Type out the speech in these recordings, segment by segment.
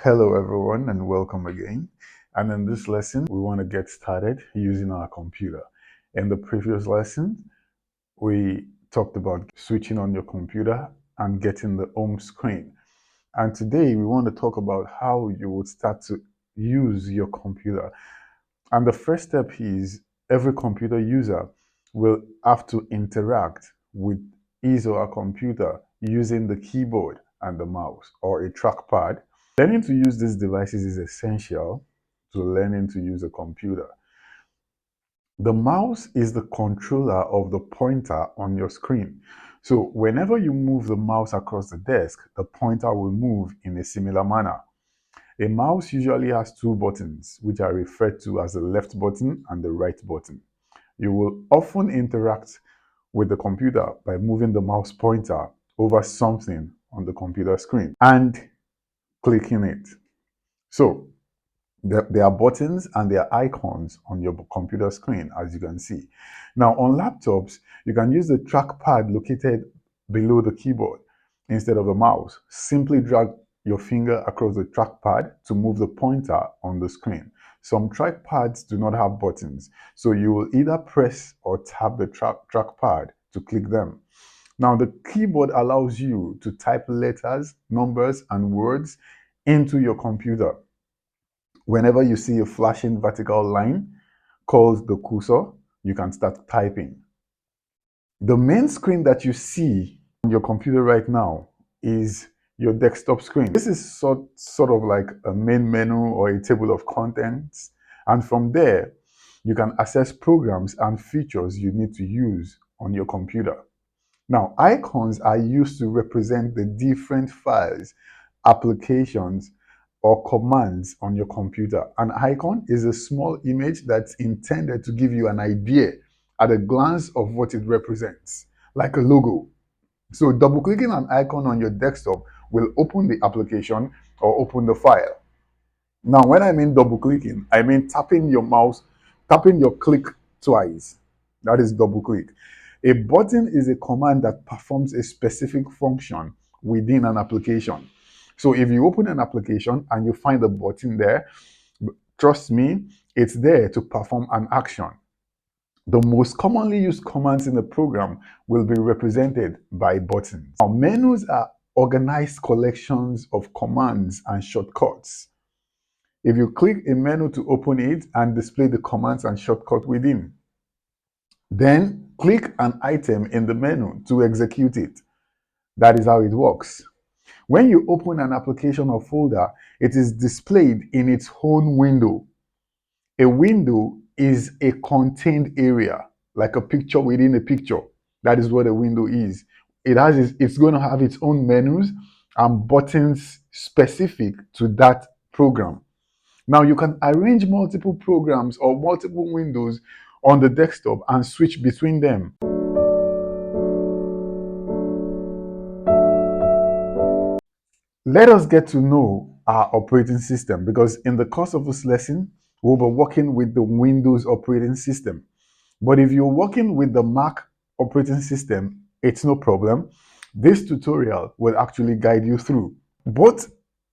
Hello everyone and welcome again. And in this lesson, we want to get started using our computer. In the previous lesson, we talked about switching on your computer and getting the home screen. And today we want to talk about how you would start to use your computer. And the first step is every computer user will have to interact with his or her computer using the keyboard and the mouse or a trackpad. Learning to use these devices is essential to learning to use a computer. The mouse is the controller of the pointer on your screen. So whenever you move the mouse across the desk, the pointer will move in a similar manner. A mouse usually has two buttons, which are referred to as the left button and the right button. You will often interact with the computer by moving the mouse pointer over something on the computer screen and clicking it. So there are buttons and there are icons on your computer screen, as you can see. Now, on laptops, you can use the trackpad located below the keyboard instead of a mouse. Simply drag your finger across the trackpad to move the pointer on the screen. Some trackpads do not have buttons, so you will either press or tap the trackpad to click them. Now, the keyboard allows you to type letters, numbers, and words into your computer. Whenever you see a flashing vertical line called the cursor, you can start typing. The main screen that you see on your computer right now is your desktop screen. This is sort of like a main menu or a table of contents. And from there, you can access programs and features you need to use on your computer. Now, icons are used to represent the different files, applications, or commands on your computer. An icon is a small image that's intended to give you an idea at a glance of what it represents, like a logo. So double-clicking an icon on your desktop will open the application or open the file. Now, when I mean double-clicking, I mean tapping your click twice. That is double-click. A button is a command that performs a specific function within an application. So if you open an application and you find a button there, trust me, it's there to perform an action. The most commonly used commands in the program will be represented by buttons. Now, menus are organized collections of commands and shortcuts. If you click a menu to open it and display the commands and shortcut within, then click an item in the menu to execute it. That is how it works. When you open an application or folder, it is displayed in its own window. A window is a contained area, like a picture within a picture. That is what a window is. It's going to have its own menus and buttons specific to that program. Now you can arrange multiple programs or multiple windows on the desktop and switch between them. Let us get to know our operating system, because in the course of this lesson, we'll be working with the Windows operating system. But if you're working with the Mac operating system, it's no problem. This tutorial will actually guide you through. Both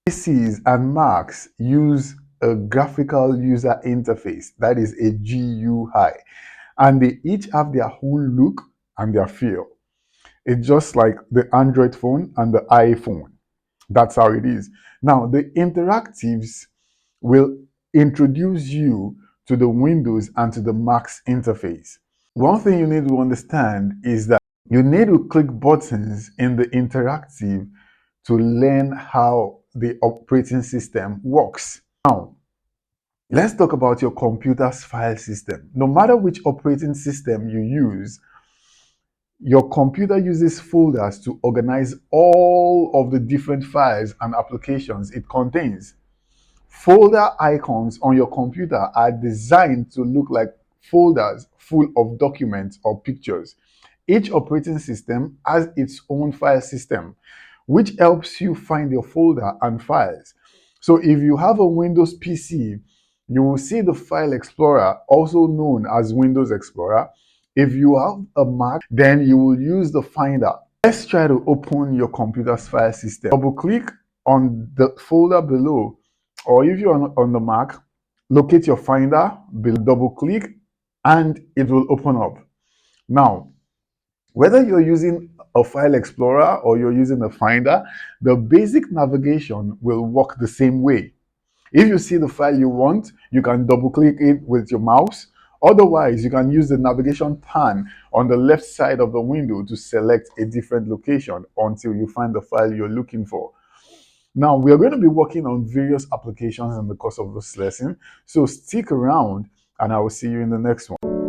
PCs and Macs use a graphical user interface, that is a GUI, and they each have their own look and their feel. It's just like the Android phone and the iPhone. That's how it is. Now, the interactives will introduce you to the Windows and to the Mac's interface. One thing you need to understand is that you need to click buttons in the interactive to learn how the operating system works. Now, let's talk about your computer's file system. No matter which operating system you use, your computer uses folders to organize all of the different files and applications it contains. Folder icons on your computer are designed to look like folders full of documents or pictures. Each operating system has its own file system, which helps you find your folder and files. So if you have a Windows PC, you will see the File Explorer, also known as Windows Explorer. If you have a Mac, then you will use the Finder. Let's try to open your computer's file system. Double click on the folder below Or if you're on the Mac, locate your Finder, double click, and it will open up. Now, whether you're using a file explorer or you're using a Finder, the basic navigation will work the same way. If you see the file you want, you can double click it with your mouse. Otherwise, you can use the navigation pan on the left side of the window to select a different location until you find the file you're looking for. Now, we are going to be working on various applications in the course of this lesson, so stick around and I will see you in the next one.